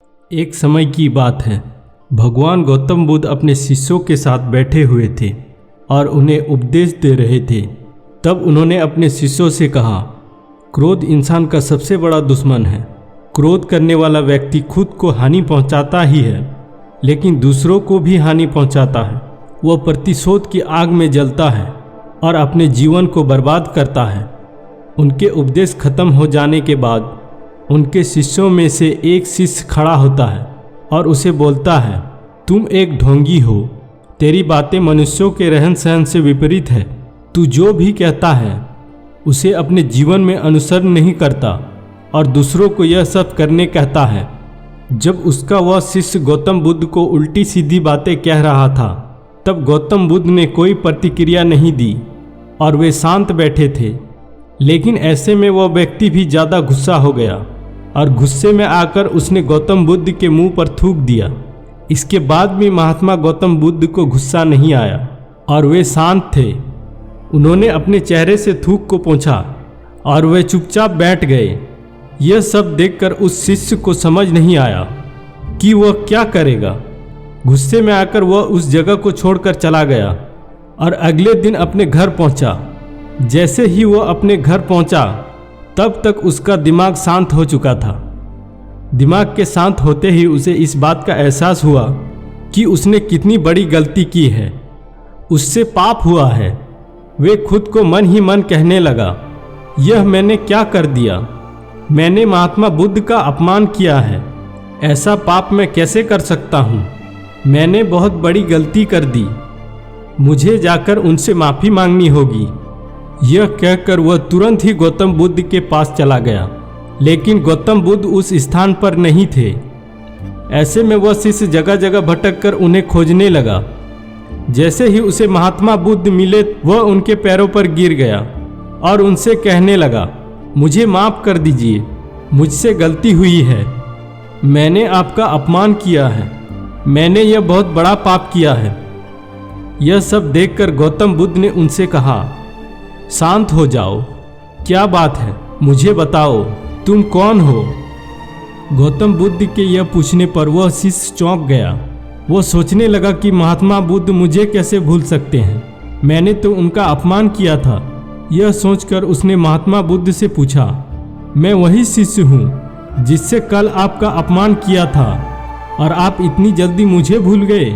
एक समय की बात है, भगवान गौतम बुद्ध अपने शिष्यों के साथ बैठे हुए थे और उन्हें उपदेश दे रहे थे। तब उन्होंने अपने शिष्यों से कहा, क्रोध इंसान का सबसे बड़ा दुश्मन है। क्रोध करने वाला व्यक्ति खुद को हानि पहुंचाता ही है, लेकिन दूसरों को भी हानि पहुंचाता है। वह प्रतिशोध की आग में जलता है और अपने जीवन को बर्बाद करता है। उनके उपदेश खत्म हो जाने के बाद उनके शिष्यों में से एक शिष्य खड़ा होता है और उसे बोलता है, तुम एक ढोंगी हो। तेरी बातें मनुष्यों के रहन सहन से विपरीत है। तू जो भी कहता है उसे अपने जीवन में अनुसरण नहीं करता और दूसरों को यह सब करने कहता है। जब उसका वह शिष्य गौतम बुद्ध को उल्टी सीधी बातें कह रहा था, तब गौतम बुद्ध ने कोई प्रतिक्रिया नहीं दी और वे शांत बैठे थे। लेकिन ऐसे में वह व्यक्ति भी ज़्यादा गुस्सा हो गया और गुस्से में आकर उसने गौतम बुद्ध के मुंह पर थूक दिया। इसके बाद भी महात्मा गौतम बुद्ध को गुस्सा नहीं आया और वे शांत थे। उन्होंने अपने चेहरे से थूक को पोंछा और वे चुपचाप बैठ गए। यह सब देखकर उस शिष्य को समझ नहीं आया कि वह क्या करेगा। गुस्से में आकर वह उस जगह को छोड़कर चला गया और अगले दिन अपने घर पहुंचा। जैसे ही वह अपने घर पहुंचा, तब तक उसका दिमाग शांत हो चुका था। दिमाग के शांत होते ही उसे इस बात का एहसास हुआ कि उसने कितनी बड़ी गलती की है। उससे पाप हुआ है। वे खुद को मन ही मन कहने लगा, यह मैंने क्या कर दिया? मैंने महात्मा बुद्ध का अपमान किया है। ऐसा पाप मैं कैसे कर सकता हूँ? मैंने बहुत बड़ी गलती कर दी। मुझे जाकर उनसे माफ़ी मांगनी होगी। यह कहकर वह तुरंत ही गौतम बुद्ध के पास चला गया, लेकिन गौतम बुद्ध उस स्थान पर नहीं थे। ऐसे में वह शिष्य जगह जगह भटक कर उन्हें खोजने लगा। जैसे ही उसे महात्मा बुद्ध मिले, वह उनके पैरों पर गिर गया और उनसे कहने लगा, मुझे माफ़ कर दीजिए, मुझसे गलती हुई है। मैंने आपका अपमान किया है। मैंने यह बहुत बड़ा पाप किया है। यह सब देखकर गौतम बुद्ध ने उनसे कहा, शांत हो जाओ। क्या बात है? मुझे बताओ, तुम कौन हो? गौतम बुद्ध के यह पूछने पर वह शिष्य चौंक गया। वह सोचने लगा कि महात्मा बुद्ध मुझे कैसे भूल सकते हैं? मैंने तो उनका अपमान किया था। यह सोचकर उसने महात्मा बुद्ध से पूछा, मैं वही शिष्य हूँ जिससे कल आपका अपमान किया था और आप इतनी जल्दी मुझे भूल गए?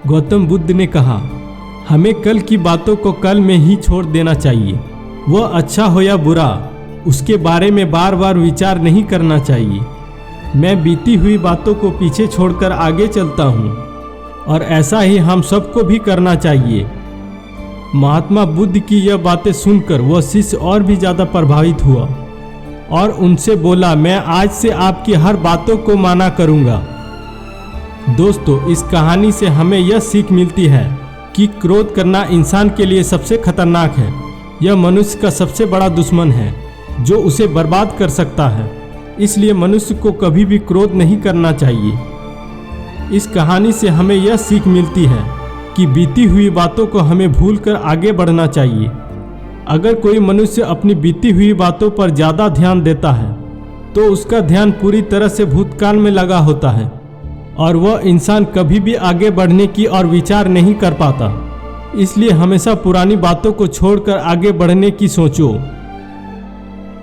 गौतम बुद्ध ने कहा, हमें कल की बातों को कल में ही छोड़ देना चाहिए। वह अच्छा हो या बुरा, उसके बारे में बार बार विचार नहीं करना चाहिए। मैं बीती हुई बातों को पीछे छोड़कर आगे चलता हूँ और ऐसा ही हम सबको भी करना चाहिए। महात्मा बुद्ध की यह बातें सुनकर वह शिष्य और भी ज़्यादा प्रभावित हुआ और उनसे बोला, मैं आज से आपकी हर बातों को माना करूँगा। दोस्तों, इस कहानी से हमें यह सीख मिलती है कि क्रोध करना इंसान के लिए सबसे खतरनाक है। यह मनुष्य का सबसे बड़ा दुश्मन है जो उसे बर्बाद कर सकता है। इसलिए मनुष्य को कभी भी क्रोध नहीं करना चाहिए। इस कहानी से हमें यह सीख मिलती है कि बीती हुई बातों को हमें भूलकर आगे बढ़ना चाहिए। अगर कोई मनुष्य अपनी बीती हुई बातों पर ज़्यादा ध्यान देता है तो उसका ध्यान पूरी तरह से भूतकाल में लगा होता है और वह इंसान कभी भी आगे बढ़ने की और विचार नहीं कर पाता। इसलिए हमेशा पुरानी बातों को छोड़कर आगे बढ़ने की सोचो।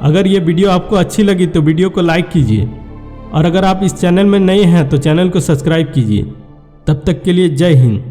अगर ये वीडियो आपको अच्छी लगी तो वीडियो को लाइक कीजिए और अगर आप इस चैनल में नए हैं तो चैनल को सब्सक्राइब कीजिए। तब तक के लिए जय हिंद।